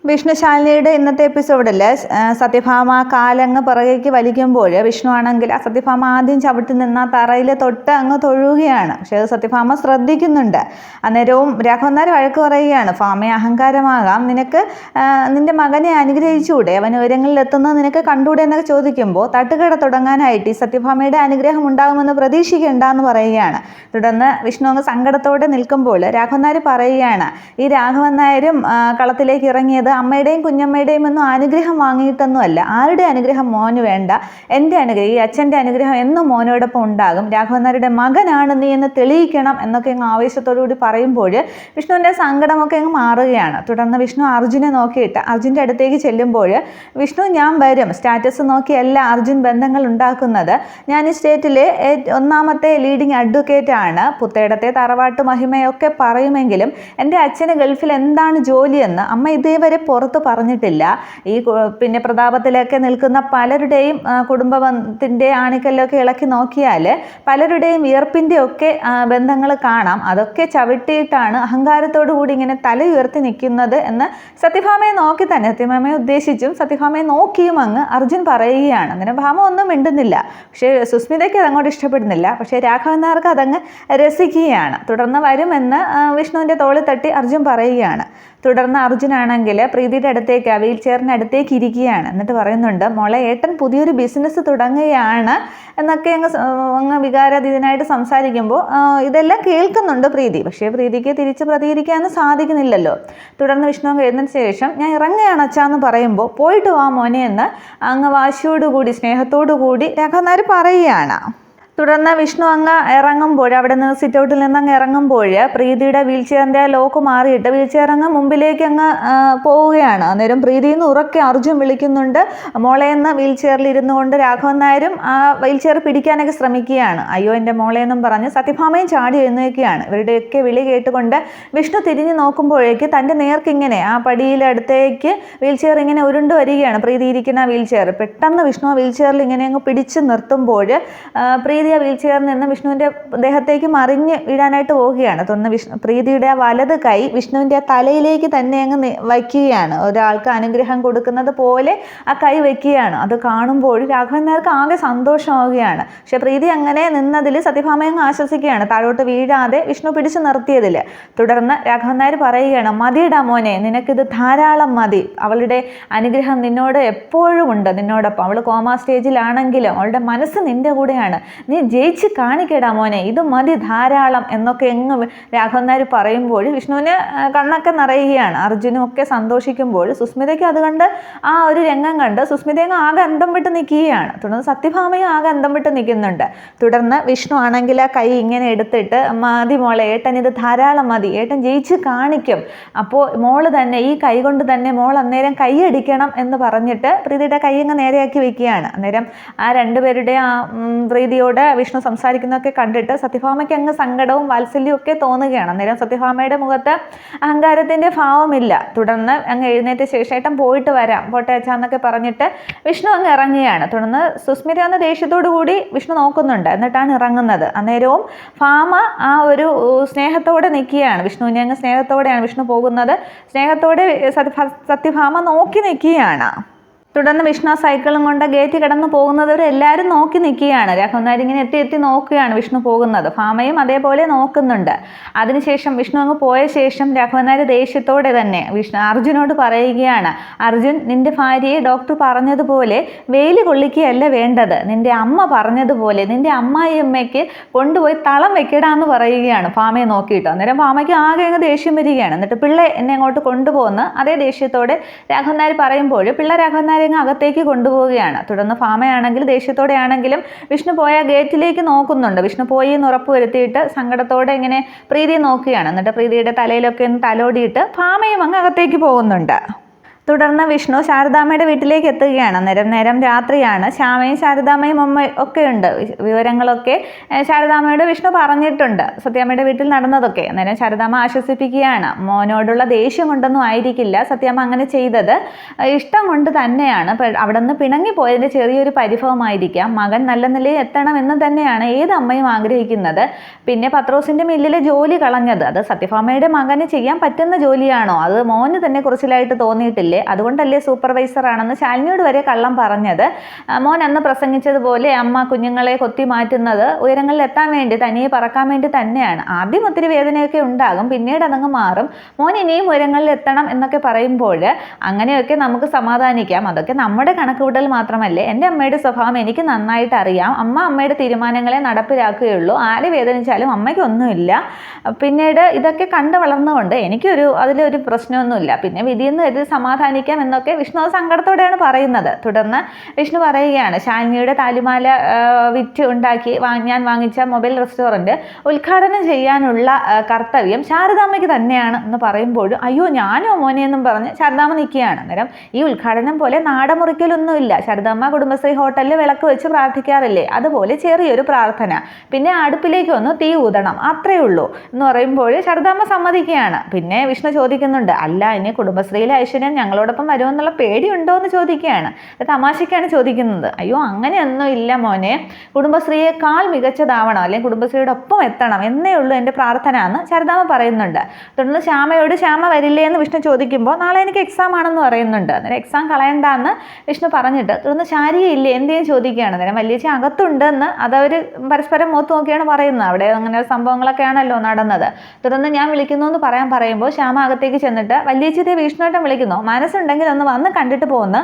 വിഷ്ണുശാലിനിയുടെ ഇന്നത്തെ എപ്പിസോഡിൽ സത്യഭാമ കാലങ്ങ് പിറകേക്ക് വലിക്കുമ്പോൾ വിഷ്ണു ആണെങ്കിൽ ആ സത്യഭാമ ആദ്യം ചവിട്ടി നിന്ന തറയിൽ തൊട്ട് അങ്ങ് തൊഴുകയാണ്. പക്ഷേ അത് സത്യഭാമ ശ്രദ്ധിക്കുന്നുണ്ട്. അന്നേരവും രാഘവൻ നായർ വഴക്ക് പറയുകയാണ്, ഭാമയെ അഹങ്കാരമാകാം, നിനക്ക് നിന്റെ മകനെ അനുഗ്രഹിച്ചുകൂടെ, അവൻ ഉയരങ്ങളിൽ എത്തുന്നത് നിനക്ക് കണ്ടുകൂടെ എന്നൊക്കെ ചോദിക്കുമ്പോൾ തട്ടുകട തുടങ്ങാനായിട്ട് ഈ സത്യഭാമയുടെ അനുഗ്രഹം ഉണ്ടാകുമെന്ന് പ്രതീക്ഷിക്കേണ്ട എന്ന് പറയുകയാണ്. തുടർന്ന് വിഷ്ണു അങ്ങ് സങ്കടത്തോടെ നിൽക്കുമ്പോൾ രാഘവൻ നായർ പറയുകയാണ്, ഈ രാഘവൻ നായരും കളത്തിലേക്ക് ഇറങ്ങിയത് അമ്മയുടെയും കുഞ്ഞമ്മയുടെയും ഒന്നും അനുഗ്രഹം വാങ്ങിയിട്ടൊന്നുമല്ല. ആരുടെ അനുഗ്രഹം മോന് വേണ്ട, എൻ്റെ അനുഗ്രഹം, ഈ അച്ഛൻ്റെ അനുഗ്രഹം എന്നും മോനോടൊപ്പം ഉണ്ടാകും. രാഘവൻ നായരുടെ മകനാണ് നീ എന്ന് തെളിയിക്കണം എന്നൊക്കെ അങ്ങ് ആവേശത്തോടുകൂടി പറയുമ്പോൾ വിഷ്ണുവിൻ്റെ സങ്കടമൊക്കെ അങ്ങ് മാറുകയാണ്. തുടർന്ന് വിഷ്ണു അർജുനെ നോക്കിയിട്ട് അർജുൻ്റെ അടുത്തേക്ക് ചെല്ലുമ്പോൾ, വിഷ്ണു ഞാൻ വരും, സ്റ്റാറ്റസ് നോക്കിയല്ല അർജുൻ ബന്ധങ്ങൾ ഉണ്ടാക്കുന്നത്, ഞാൻ ഈ സ്റ്റേറ്റിലെ ഒന്നാമത്തെ ലീഡിങ് അഡ്വക്കേറ്റ് ആണ്, പുത്തേടത്തെ തറവാട്ട് മഹിമയൊക്കെ പറയുമെങ്കിലും എൻ്റെ അച്ഛന് ഗൾഫിൽ എന്താണ് ജോലിയെന്ന് അമ്മ ഇതേവരെ പുറത്ത് പറഞ്ഞിട്ടില്ല. ഈ പിന്നെ പ്രതാപത്തിലൊക്കെ നിൽക്കുന്ന പലരുടെയും കുടുംബത്തിൻ്റെ ആണിക്കല്ലൊക്കെ ഇളക്കി നോക്കിയാൽ പലരുടെയും വിയർപ്പിൻ്റെ ഒക്കെ ബന്ധങ്ങൾ കാണാം. അതൊക്കെ ചവിട്ടിയിട്ടാണ് അഹങ്കാരത്തോടു കൂടി ഇങ്ങനെ തല ഉയർത്തി നിൽക്കുന്നത് എന്ന് സത്യഭാമയെ നോക്കി തന്നെ, സത്യഭാമയെ ഉദ്ദേശിച്ചും സത്യഭാമയെ നോക്കിയും അങ്ങ് അർജുൻ പറയുകയാണ്. അങ്ങനെ ഭാമ ഒന്നും മിണ്ടുന്നില്ല. പക്ഷേ സുസ്മിതയ്ക്ക് അതങ്ങോട്ട് ഇഷ്ടപ്പെടുന്നില്ല. പക്ഷേ രാഘവൻ നായർക്ക് അതങ്ങ് രസിക്കുകയാണ്. തുടർന്ന് വരുമെന്ന് വിഷ്ണുവിൻ്റെ തോളിൽ തട്ടി അർജുൻ പറയുകയാണ്. തുടർന്ന് അർജുനാണെങ്കിൽ പ്രീതിയുടെ അടുത്തേക്ക് വീൽ ചെയറിൻ്റെ അടുത്തേക്ക് ഇരിക്കുകയാണ്. എന്നിട്ട് പറയുന്നുണ്ട്, മോളെ ഏട്ടൻ പുതിയൊരു ബിസിനസ് തുടങ്ങുകയാണ് എന്നൊക്കെ അങ്ങ് വികാരാതീതനായിട്ട് സംസാരിക്കുമ്പോൾ ഇതെല്ലാം കേൾക്കുന്നുണ്ട് പ്രീതി. പക്ഷേ പ്രീതിക്ക് തിരിച്ച് പ്രതികരിക്കാനും സാധിക്കുന്നില്ലല്ലോ. തുടർന്ന് വിഷ്ണു എഴുന്നതിന് ശേഷം ഞാൻ ഇറങ്ങുകയാണ് അച്ഛാന്ന് പറയുമ്പോൾ, പോയിട്ട് വാ മോനെ എന്ന് അങ്ങ് വാശിയോടുകൂടി സ്നേഹത്തോടു കൂടി രാഘവൻ നായർ പറയുകയാണ്. തുടർന്ന് വിഷ്ണു അങ്ങ് ഇറങ്ങുമ്പോൾ, അവിടെ നിന്ന് സിറ്റൗട്ടിൽ നിന്ന് അങ്ങ് ഇറങ്ങുമ്പോൾ പ്രീതിയുടെ വീൽ ചെയറിൻ്റെ ലോക്ക് മാറിയിട്ട് വീൽ ചെയർ അങ്ങ് മുമ്പിലേക്ക് അങ്ങ് പോവുകയാണ്. അന്നേരം പ്രീതിയിൽ നിന്ന് ഉറക്കെ അർജുൻ വിളിക്കുന്നുണ്ട്. മോളെന്ന് വീൽ ചെയറിൽ ഇരുന്നു കൊണ്ട് രാഘവൻ നായരും ആ വീൽ ചെയർ പിടിക്കാനൊക്കെ ശ്രമിക്കുകയാണ്. അയ്യോ എൻ്റെ മോളെന്നും പറഞ്ഞ് സത്യഭാമയും ചാടി എഴുന്നേൽക്കുകയാണ്. ഇവരുടെയൊക്കെ വിളി കേട്ടുകൊണ്ട് വിഷ്ണു തിരിഞ്ഞു നോക്കുമ്പോഴേക്ക് തൻ്റെ നേർക്കിങ്ങനെ ആ പടിയിലെ അടുത്തേക്ക് വീൽ ചെയർ ഇങ്ങനെ ഉരുണ്ടു വരികയാണ്. പ്രീതി ഇരിക്കുന്ന വീൽ ചെയർ പെട്ടെന്ന് വിഷ്ണു ആ വീൽ ചെയറിൽ ഇങ്ങനെ അങ്ങ് പിടിച്ച് നിർത്തുമ്പോൾ പ്രീതി ആ വീൽ ചെയറിൽ നിന്ന് വിഷ്ണുവിൻ്റെ ദേഹത്തേക്ക് മറിഞ്ഞ് വീഴാനായിട്ട് പോവുകയാണ്. തുടർന്ന് പ്രീതിയുടെ ആ വലത് കൈ വിഷ്ണുവിൻ്റെ തലയിലേക്ക് തന്നെ അങ്ങ് വയ്ക്കുകയാണ്. ഒരാൾക്ക് അനുഗ്രഹം കൊടുക്കുന്നത് പോലെ ആ കൈ വയ്ക്കുകയാണ്. അത് കാണുമ്പോൾ രാഘവൻ നായർക്ക് ആകെ സന്തോഷമാവുകയാണ്. പക്ഷെ പ്രീതി അങ്ങനെ നിന്നതിൽ സത്യഭാമയങ്ങ് ആശ്വസിക്കുകയാണ്, താഴോട്ട് വീഴാതെ വിഷ്ണു പിടിച്ചു നിർത്തിയതിൽ. തുടർന്ന് രാഘവൻ നായർ പറയുകയാണ്, മതിയിടാ മോനെ, നിനക്കിത് ധാരാളം മതി, അവളുടെ അനുഗ്രഹം നിന്നോട് എപ്പോഴും ഉണ്ട്, നിന്നോടൊപ്പം. അവൾ കോമാ സ്റ്റേജിലാണെങ്കിലും അവളുടെ മനസ്സ് നിൻ്റെ കൂടെയാണ്, നീ ജയിച്ച് കാണിക്കടാ മോനെ, ഇത് മതി ധാരാളം എന്നൊക്കെ എങ്ങ് രാഘവൻ നായർ പറയുമ്പോൾ വിഷ്ണുവിന് കണ്ണൊക്കെ നിറയുകയാണ്. അർജുനും ഒക്കെ സന്തോഷിക്കുമ്പോൾ സുസ്മിതയ്ക്ക് അത് കണ്ട് ആ ഒരു രംഗം കണ്ട് സുസ്മിതയങ്ങ് ആകെ അന്തം വിട്ട് നിൽക്കുകയാണ്. തുടർന്ന് സത്യഭാമയും ആകെ അന്തം വിട്ട് നിൽക്കുന്നുണ്ട്. തുടർന്ന് വിഷ്ണു ആണെങ്കിൽ ആ കൈ ഇങ്ങനെ എടുത്തിട്ട്, മതി മോളെ, ഏട്ടൻ ഇത് ധാരാളം മതി, ഏട്ടൻ ജയിച്ച് കാണിക്കും, അപ്പോൾ മോള് തന്നെ ഈ കൈ കൊണ്ട് തന്നെ മോൾ അന്നേരം കൈയടിക്കണം എന്ന് പറഞ്ഞിട്ട് പ്രീതിയുടെ കൈ അങ്ങ് നേരെയാക്കി വെക്കുകയാണ്. അന്നേരം ആ രണ്ടുപേരുടെ ആ പ്രീതിയോട് വിഷ്ണു സംസാരിക്കുന്നതൊക്കെ കണ്ടിട്ട് സത്യഭാമയ്ക്ക് അങ്ങ് സങ്കടവും വാത്സല്യവും ഒക്കെ തോന്നുകയാണ്. അന്നേരം സത്യഭാമയുടെ മുഖത്ത് അഹങ്കാരത്തിൻ്റെ ഭാവമില്ല. തുടർന്ന് അങ്ങ് എഴുന്നേറ്റ ശേഷം ഏട്ടൻ പോയിട്ട് വരാം, പോട്ടെ അച്ഛാന്നൊക്കെ പറഞ്ഞിട്ട് വിഷ്ണു അങ്ങ് ഇറങ്ങുകയാണ്. തുടർന്ന് സുസ്മിത എന്ന ദേഷ്യത്തോടു കൂടി വിഷ്ണു നോക്കുന്നുണ്ട്, എന്നിട്ടാണ് ഇറങ്ങുന്നത്. അന്നേരവും ഭാമ ആ ഒരു സ്നേഹത്തോടെ നിൽക്കുകയാണ്. വിഷ്ണുവിനെ അങ്ങ് സ്നേഹത്തോടെയാണ് വിഷ്ണു പോകുന്നത്. സ്നേഹത്തോടെ സത്യഭാമ നോക്കി നിൽക്കുകയാണ്. തുടർന്ന് വിഷ്ണു സൈക്കിളും കൊണ്ട് ഗേറ്റ് കടന്നു പോകുന്നവരെല്ലാവരും നോക്കി നിൽക്കുകയാണ്. രാഘവൻ നായർ ഇങ്ങനെ എത്തി നോക്കുകയാണ് വിഷ്ണു പോകുന്നത്. ഭാമയും അതേപോലെ നോക്കുന്നുണ്ട്. അതിനുശേഷം വിഷ്ണു അങ്ങ് പോയ ശേഷം രാഘവൻ നായർ ദേഷ്യത്തോടെ തന്നെ അർജുനോട് പറയുകയാണ്, അർജുൻ, നിന്റെ ഭാര്യയെ ഡോക്ടർ പറഞ്ഞതുപോലെ വെയിൽ കൊള്ളിക്കുകയല്ല വേണ്ടത്, നിന്റെ അമ്മ പറഞ്ഞതുപോലെ നിന്റെ അമ്മായിയമ്മയ്ക്ക് കൊണ്ടുപോയി തളം വെക്കടാന്ന് പറയുകയാണ് ഭാമയെ നോക്കിയിട്ട്. അന്നേരം ഭാമയ്ക്ക് ആകെ അങ്ങ് ദേഷ്യം വരികയാണ്. എന്നിട്ട് പിള്ളെ എന്നെ അങ്ങോട്ട് കൊണ്ടുപോകുന്ന അതേ ദേഷ്യത്തോടെ രാഘവൻ നായർ പറയുമ്പോൾ പിള്ള രാഘവൻ നായർ അകത്തേക്ക് കൊണ്ടുപോവുകയാണ്. തുടർന്ന് ഭാമയാണെങ്കിൽ ദേഷ്യത്തോടെ ആണെങ്കിലും വിഷ്ണു പോയ ഗേറ്റിലേക്ക് നോക്കുന്നുണ്ട്. വിഷ്ണു പോയി എന്ന് ഉറപ്പ് വരുത്തിയിട്ട് സങ്കടത്തോടെ ഇങ്ങനെ പ്രീതിയെ നോക്കുകയാണ്. എന്നിട്ട് പ്രീതിയുടെ തലയിലൊക്കെ ഒന്ന് തലോടിയിട്ട് ഭാമയും അങ്ങ് അകത്തേക്ക് പോകുന്നുണ്ട്. തുടർന്ന് വിഷ്ണു ശാരദാമ്മയുടെ വീട്ടിലേക്ക് എത്തുകയാണ്. നേരം രാത്രിയാണ്. ശ്യാമയും ശാരദാമ്മയും അമ്മ ഒക്കെ ഉണ്ട്. വിവരങ്ങളൊക്കെ ശാരദാമ്മയോട് വിഷ്ണു പറഞ്ഞിട്ടുണ്ട്, സത്യാമ്മയുടെ വീട്ടിൽ നടന്നതൊക്കെ. അന്നേരം ശാരദാമ്മ ആശ്വസിപ്പിക്കുകയാണ്, മോനോടുള്ള ദേഷ്യം കൊണ്ടൊന്നും ആയിരിക്കില്ല സത്യാമ്മ അങ്ങനെ ചെയ്തത്, ഇഷ്ടം കൊണ്ട് തന്നെയാണ്. അവിടെ നിന്ന് പിണങ്ങിപ്പോയതിൻ്റെ ചെറിയൊരു പരിഭവമായിരിക്കാം. മകൻ നല്ല നിലയിൽ എത്തണമെന്ന് തന്നെയാണ് ഏത് അമ്മയും ആഗ്രഹിക്കുന്നത്. പിന്നെ പത്രോസിൻ്റെ മില്ലിലെ ജോലി കളഞ്ഞത് അത് സത്യഭാമയുടെ മകന് ചെയ്യാൻ പറ്റുന്ന ജോലിയാണോ, അത് മോന് തന്നെ കുറച്ചിലായിട്ട് തോന്നിയിട്ടില്ല. പറഞ്ഞില്ലേ, അതുകൊണ്ടല്ലേ സൂപ്പർവൈസർ ആണെന്ന് ശാലിനിയോട് വരെ കള്ളം പറഞ്ഞത്. മോൻ അന്ന് പ്രസംഗിച്ചതുപോലെ അമ്മ കുഞ്ഞുങ്ങളെ കൊത്തി മാറ്റുന്നത് ഉയരങ്ങളിൽ എത്താൻ വേണ്ടി, തനിയെ പറക്കാൻ വേണ്ടി തന്നെയാണ്. ആദ്യം ഒത്തിരി വേദനയൊക്കെ ഉണ്ടാകും, പിന്നീട് അതങ്ങ് മാറും. മോൻ ഇനിയും ഉയരങ്ങളിൽ എത്തണം എന്നൊക്കെ പറയുമ്പോൾ അങ്ങനെയൊക്കെ നമുക്ക് സമാധാനിക്കാം. അതൊക്കെ നമ്മുടെ കണക്കുകൂട്ടൽ മാത്രമല്ലേ. എൻ്റെ അമ്മയുടെ സ്വഭാവം എനിക്ക് നന്നായിട്ട് അറിയാം. അമ്മയുടെ തീരുമാനങ്ങളെ നടപ്പിലാക്കുകയുള്ളൂ. ആരെ വേദനിച്ചാലും അമ്മയ്ക്കൊന്നുമില്ല. പിന്നീട് ഇതൊക്കെ കണ്ടു വളർന്നുകൊണ്ട് അതിലൊരു പ്രശ്നമൊന്നുമില്ല. പിന്നെ വിധിയെന്ന് കരുതി സമാധാനിക്കാം എന്നൊക്കെ വിഷ്ണു സങ്കടത്തോടെയാണ് പറയുന്നത്. തുടർന്ന് വിഷ്ണു പറയുകയാണ്, ശാലിനിയുടെ താലിമാല വിറ്റ് ഉണ്ടാക്കി ഞാൻ വാങ്ങിച്ച മൊബൈൽ റെസ്റ്റോറൻറ്റ് ഉദ്ഘാടനം ചെയ്യാനുള്ള കർത്തവ്യം ശാരദാമ്മയ്ക്ക് തന്നെയാണ് എന്ന് പറയുമ്പോഴും അയ്യോ ഞാനോ മോനെ എന്നും പറഞ്ഞ് ശാരദാമ്മ നിൽക്കുകയാണ്. അന്നേരം ഈ ഉദ്ഘാടനം പോലെ നാടമുറിക്കലൊന്നുമില്ല. ശാരദാമ്മ കുടുംബശ്രീ ഹോട്ടലിൽ വിളക്ക് വെച്ച് പ്രാർത്ഥിക്കാറില്ലേ, അതുപോലെ ചെറിയൊരു പ്രാർത്ഥന, പിന്നെ അടുപ്പിലേക്ക് ഒന്ന് തീ ഊതണം, അത്രയേ ഉള്ളൂ എന്ന് പറയുമ്പോൾ ശാരദാമ്മ സമ്മതിക്കുകയാണ്. പിന്നെ വിഷ്ണു ചോദിക്കുന്നുണ്ട്, അല്ല ഇനി കുടുംബശ്രീയിലെ ഐശ്വര്യം ഞങ്ങളോടൊപ്പം വരുമെന്നുള്ള പേടിയുണ്ടോ എന്ന് ചോദിക്കുകയാണ്. തമാശയ്ക്കാണ് ചോദിക്കുന്നത്. അയ്യോ അങ്ങനെയൊന്നും ഇല്ല മോനെ, കുടുംബശ്രീയേക്കാൾ മികച്ചതാവണം, അല്ലെങ്കിൽ കുടുംബശ്രീയുടെ ഒപ്പം എത്തണം എന്നേ ഉള്ളൂ എൻ്റെ പ്രാർത്ഥന എന്ന് ശാരദാമ്മ പറയുന്നുണ്ട്. തുടർന്ന് ശ്യാമയോട് ശ്യാമ വരില്ലേ എന്ന് വിഷ്ണു ചോദിക്കുമ്പോൾ നാളെ എനിക്ക് എക്സാം ആണെന്ന് പറയുന്നുണ്ട്. അന്നേരം എക്സാം കളയണ്ടെന്ന് വിഷ്ണു പറഞ്ഞിട്ട് തുടർന്ന് ശാരികയില്ലേ എന്തെങ്കിലും ചോദിക്കുകയാണ്. അന്നേരം വലിയേച്ചി അകത്തുണ്ടെന്ന് അതവർ പരസ്പരം മുഖത്ത് നോക്കിയാണ് പറയുന്നത്. അവിടെ അങ്ങനെ സംഭവങ്ങളൊക്കെ ആണല്ലോ നടന്നത്. തുടർന്ന് ഞാൻ വിളിക്കുന്നു എന്ന് പറയുമ്പോൾ ശ്യാമ അകത്തേക്ക് ചെന്നിട്ട് വലിയേച്ചിയെ വിഷ്ണുവേട്ടൻ വിളിക്കുന്നു, മനസ്സുണ്ടെങ്കിൽ ഒന്ന് വന്ന് കണ്ടിട്ട് പോകുന്നു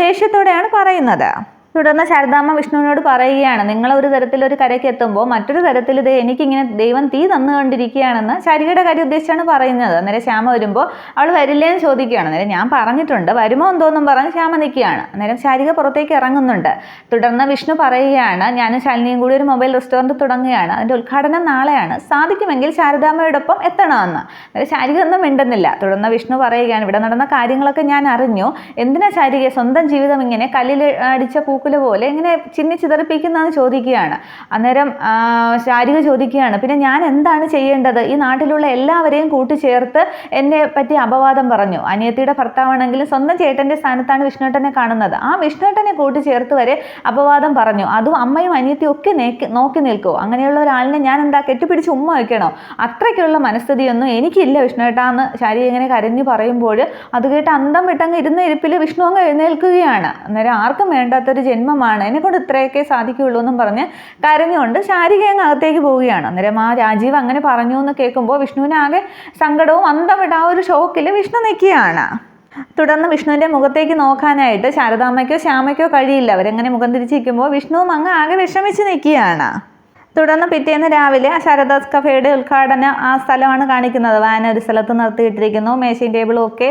ദേഷ്യത്തോടെയാണ് പറയുന്നത്. തുടർന്ന് ശാരദാമ്മ വിഷ്ണുവിനോട് പറയുകയാണ്, നിങ്ങളൊരു തരത്തിലൊരു കരയ്ക്ക് എത്തുമ്പോൾ മറ്റൊരു തരത്തിൽ ഇത് എനിക്കിങ്ങനെ ദൈവം തീ തന്നുകൊണ്ടിരിക്കുകയാണെന്ന് ശാരികയുടെ കാര്യം ഉദ്ദേശിച്ചാണ് പറയുന്നത്. അന്നേരം ശ്യാമ വരുമ്പോൾ അവൾ വരില്ലേന്ന് ചോദിക്കുകയാണ്. അന്നേരം ഞാൻ പറഞ്ഞിട്ടുണ്ട് വരുമോ എന്തോന്നും പറഞ്ഞ് ശ്യാമ നിൽക്കുകയാണ്. അന്നേരം ശാരിക പുറത്തേക്ക് ഇറങ്ങുന്നുണ്ട്. തുടർന്ന് വിഷ്ണു പറയുകയാണ്, ഞാനും ശാലിനിയും കൂടി ഒരു മൊബൈൽ റെസ്റ്റോറൻറ്റ് തുടങ്ങുകയാണ്, അതിൻ്റെ ഉദ്ഘാടനം നാളെയാണ്, സാധിക്കുമെങ്കിൽ ശാരദാമ്മയോടൊപ്പം എത്തണമെന്ന്. അന്നേരം ശാരിക ഒന്നും മിണ്ടുന്നില്ല. തുടർന്ന് വിഷ്ണു പറയുകയാണ്, ഇവിടെ നടന്ന കാര്യങ്ങളൊക്കെ ഞാൻ അറിഞ്ഞു, എന്തിനാ ശാരിക സ്വന്തം ജീവിതം ഇങ്ങനെ കല്ലിൽ അടിച്ച പോലെ ഇങ്ങനെ ചിന്നിച്ചിതറിപ്പിക്കുന്നതെന്ന് ചോദിക്കുകയാണ്. അന്നേരം ശാരിക ചോദിക്കുകയാണ്, പിന്നെ ഞാൻ എന്താണ് ചെയ്യേണ്ടത്? ഈ നാട്ടിലുള്ള എല്ലാവരെയും കൂട്ടിച്ചേർത്ത് എന്നെ പറ്റി അപവാദം പറഞ്ഞു. അനിയത്തിയുടെ ഭർത്താവാണെങ്കിലും സ്വന്തം ചേട്ടൻ്റെ സ്ഥാനത്താണ് വിഷ്ണുവേട്ടനെ കാണുന്നത്. ആ വിഷ്ണുവേട്ടനെ കൂട്ടിച്ചേർത്ത് വരെ അപവാദം പറഞ്ഞു. അതും അമ്മയും അനിയത്തിയും ഒക്കെ നോക്കി നിൽക്കുമോ? അങ്ങനെയുള്ള ഒരാളിനെ ഞാൻ എന്താ കെട്ടിപ്പിടിച്ച് ഉമ്മ വയ്ക്കണോ? അത്രയ്ക്കുള്ള മനസ്ഥിതിയൊന്നും എനിക്കില്ല വിഷ്ണുവേട്ടാന്ന് ശാരിക ഇങ്ങനെ കരഞ്ഞു പറയുമ്പോൾ അത് കേട്ട് അന്തം വിട്ടങ്ങ് ഇരുന്ന ഇരിപ്പിൽ വിഷ്ണു അങ്ങ് എഴുന്നേൽക്കുകയാണ്. അന്നേരം ആർക്കും വേണ്ടാത്തൊരു ജന്മമാണ്, എന്നെക്കൊണ്ട് ഇത്രയൊക്കെ സാധിക്കുകയുള്ളൂ എന്നും പറഞ്ഞ് കരഞ്ഞുകൊണ്ട് ശാരിക അങ്ങ് അകത്തേക്ക് പോവുകയാണ്. അന്നേരം ആ രാജീവ് അങ്ങനെ പറഞ്ഞു എന്ന് കേൾക്കുമ്പോൾ വിഷ്ണുവിനാകെ സങ്കടവും അന്തം വിട്ട ആ ഒരു ഷോക്കിൽ വിഷ്ണു നിൽക്കുകയാണ്. തുടർന്ന് വിഷ്ണുവിൻ്റെ മുഖത്തേക്ക് നോക്കാനായിട്ട് ശാരദാമ്മയ്ക്കോ ശ്യാമയ്ക്കോ കഴിയില്ല. അവരെങ്ങനെ മുഖം തിരിച്ചിരിക്കുമ്പോൾ വിഷ്ണുവും അങ്ങ് ആകെ വിഷമിച്ച് നിൽക്കുകയാണ്. തുടർന്ന് പിറ്റേന്ന് രാവിലെ ശാരദാസ് കഫേയുടെ ഉദ്ഘാടന ആ സ്ഥലമാണ് കാണിക്കുന്നത്. വാൻ ഒരു സ്ഥലത്ത് നിർത്തിയിട്ടിരിക്കുന്നു, മേശയും ടേബിളും ഒക്കെ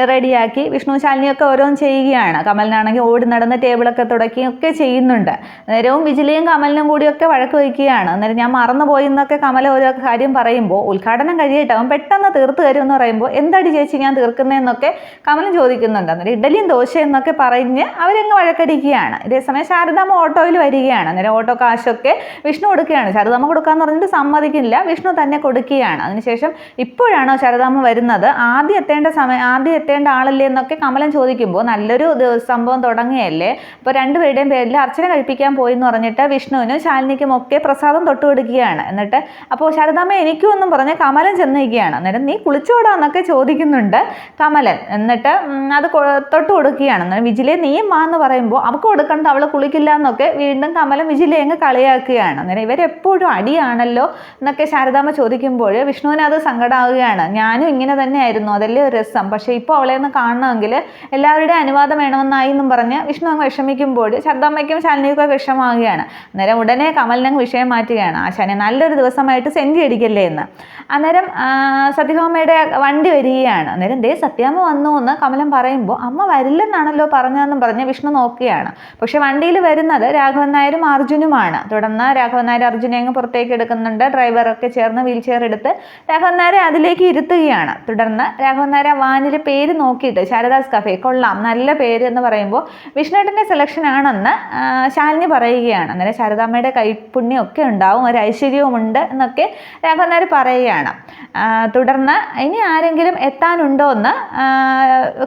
റെഡിയാക്കി വിഷ്ണു ശാലിനിയൊക്കെ ഓരോന്ന് ചെയ്യുകയാണ്. കമലിനാണെങ്കിൽ ഓടി നടന്ന് ടേബിളൊക്കെ തുടക്കുകയും ഒക്കെ ചെയ്യുന്നുണ്ട്. നേരവും വിജിലയും കമലിനും കൂടിയൊക്കെ വഴക്ക് വയ്ക്കുകയാണ്. അന്നേരം ഞാൻ മറന്നുപോയി എന്നൊക്കെ കമല ഓരോ കാര്യം പറയുമ്പോൾ ഉദ്ഘാടനം കഴിയട്ടെ അവൻ പെട്ടെന്ന് തീർത്ത് തരും എന്ന് പറയുമ്പോൾ എന്താടി ചേച്ചി ഞാൻ തീർക്കുന്നതെന്നൊക്കെ കമലും ചോദിക്കുന്നുണ്ട്. അന്നേരം ഇഡലിയും ദോശയെന്നൊക്കെ പറഞ്ഞ് അവരങ്ങ് വഴക്കടിക്കുകയാണ്. ഇതേസമയം ശാരദാമ്മ ഓട്ടോയിൽ വരികയാണ്. അന്നേരം ഓട്ടോ കാശൊക്കെ വിഷ്ണു കൊടുക്കുകയാണ്. ശാരദാമ്മ കൊടുക്കാന്ന് പറഞ്ഞിട്ട് സമ്മതിക്കില്ല, വിഷ്ണു തന്നെ കൊടുക്കുകയാണ്. അതിനുശേഷം ഇപ്പോഴാണോ ശാരദാമ്മ വരുന്നത്, ആദ്യം എത്തേണ്ട ആളല്ലേ എന്നൊക്കെ കമലൻ ചോദിക്കുമ്പോൾ നല്ലൊരു സംഭവം തുടങ്ങിയല്ലേ, അപ്പോൾ രണ്ടുപേരുടെയും പേരിൽ അർച്ചന കഴിപ്പിക്കാൻ പോയി എന്ന് പറഞ്ഞിട്ട് വിഷ്ണുവിനും ശാലിനിക്കും ഒക്കെ പ്രസാദം തൊട്ട് കൊടുക്കുകയാണ്. എന്നിട്ട് അപ്പോൾ ശാരദാമ്മ എനിക്കും ഒന്നും പറഞ്ഞ് കമലൻ ചെന്നിരിക്കുകയാണ്. അന്നേരം നീ കുളിച്ചോടാന്നൊക്കെ ചോദിക്കുന്നുണ്ട് കമലൻ. എന്നിട്ട് അത് തൊട്ട് കൊടുക്കുകയാണ്. അന്നേരം വിജിലെ നീയും വാ എന്ന് പറയുമ്പോൾ അവൾക്ക് കൊടുക്കണ്ട, അവൾ കുളിക്കില്ല എന്നൊക്കെ വീണ്ടും കമലൻ വിജിലെ അങ്ങ് കളിയാക്കുകയാണ്. അന്നേരം ഇവരെപ്പോഴും അടിയാണല്ലോ എന്നൊക്കെ ശാരദാമ്മ ചോദിക്കുമ്പോൾ വിഷ്ണുവിന് അത് സങ്കടമാവുകയാണ്. ഞാനും ഇങ്ങനെ തന്നെയായിരുന്നു, അതല്ലേ ഒരു രസം, പക്ഷേ ഇപ്പോൾ അവളെ ഒന്ന് കാണണമെങ്കിൽ എല്ലാവരുടെയും അനുവാദം വേണമെന്നായി എന്നും പറഞ്ഞ് വിഷ്ണു അങ്ങ് വിഷമിക്കുമ്പോൾ ശാരദാമ്മയ്ക്കും ശാലിനിക്കും വിഷമമാവുകയാണ്. അന്നേരം ഉടനെ കമലിനങ്ങ് വിഷയം മാറ്റുകയാണ്. ആശാനെ നല്ലൊരു ദിവസമായിട്ട് സെൻറ്റി അടിക്കല്ലേ എന്ന്. അന്നേരം സത്യഭാമയുടെ വണ്ടി വരികയാണ്. അന്നേരം ദേ സത്യാമ്മ വന്നു എന്ന് കമലൻ പറയുമ്പോൾ അമ്മ വരില്ലെന്നാണല്ലോ പറഞ്ഞതെന്നും പറഞ്ഞ് വിഷ്ണു നോക്കുകയാണ്. പക്ഷെ വണ്ടിയിൽ വരുന്നത് രാഘവൻ നായരും അർജുനുമാണ്. തുടർന്ന് രാഘവൻ നായർ അർജുനെ അങ്ങ് പുറത്തേക്ക് എടുക്കുന്നുണ്ട്. ഡ്രൈവറൊക്കെ ചേർന്ന് വീൽ ചെയർ എടുത്ത് രാഘവൻ നായരെ അതിലേക്ക് ഇരുത്തുകയാണ്. തുടർന്ന് രാഘവൻ നായർ വാനിലെ പേര് നോക്കിയിട്ട് ശാരദാസ് കഫേ കൊള്ളാം, നല്ല പേര് എന്ന് പറയുമ്പോൾ വിഷ്ണുവേട്ടൻ്റെ സെലക്ഷൻ ആണെന്ന് ശാലിനി പറയുകയാണ്. അന്നേരം ശാരദാമ്മയുടെ കൈപ്പുണ്യം ഒക്കെ ഉണ്ടാവും, ഒരു ഐശ്വര്യവും ഉണ്ട് എന്നൊക്കെ രാഘവൻ നായർ പറയുകയാണ്. തുടർന്ന് ഇനി ആരെങ്കിലും എത്താനുണ്ടോ എന്ന്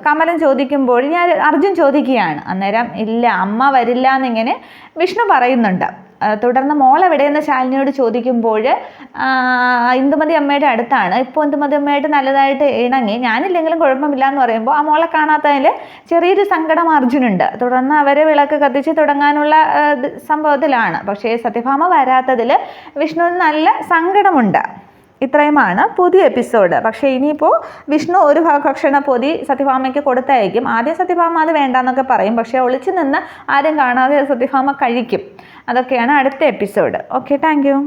കമലൻ ചോദിക്കുമ്പോൾ അർജുൻ ചോദിക്കുകയാണ്. അന്നേരം ഇല്ല, അമ്മ വരില്ല എന്നിങ്ങനെ വിഷ്ണു പറയുന്നുണ്ട്. തുടർന്ന് മോൾ എവിടെയെന്ന് ശാലിനിയോട് ചോദിക്കുമ്പോൾ ഇന്ദുമതി അമ്മയുടെ അടുത്താണ്. ഇപ്പോൾ ഇന്ദുമതി അമ്മയായിട്ട് നല്ലതായിട്ട് ഇണങ്ങി, ഞാനില്ലെങ്കിലും കുഴപ്പമില്ല എന്ന് പറയുമ്പോൾ ആ മോളെ കാണാത്തതിൽ ചെറിയൊരു സങ്കടം അർജുനുണ്ട്. തുടർന്ന് അവരെ വിളക്ക് കത്തിച്ച് തുടങ്ങാനുള്ള സംഭവത്തിലാണ്. പക്ഷേ സത്യഭാമ വരാത്തതിൽ വിഷ്ണുവിന് നല്ല സങ്കടമുണ്ട്. ഇത്രയുമാണ് പുതിയ എപ്പിസോഡ്. പക്ഷേ ഇനിയിപ്പോൾ വിഷ്ണു ഒരു ഭക്ഷണ പൊതി സത്യഭാമയ്ക്ക് കൊടുത്തയക്കും. ആദ്യം സത്യഭാമ അത് വേണ്ടാന്നൊക്കെ പറയും, പക്ഷേ ഒളിച്ചു നിന്ന് ആരും കാണാതെ സത്യഭാമ കഴിക്കും. അതൊക്കെയാണ് അടുത്ത എപ്പിസോഡ്. Okay, thank you.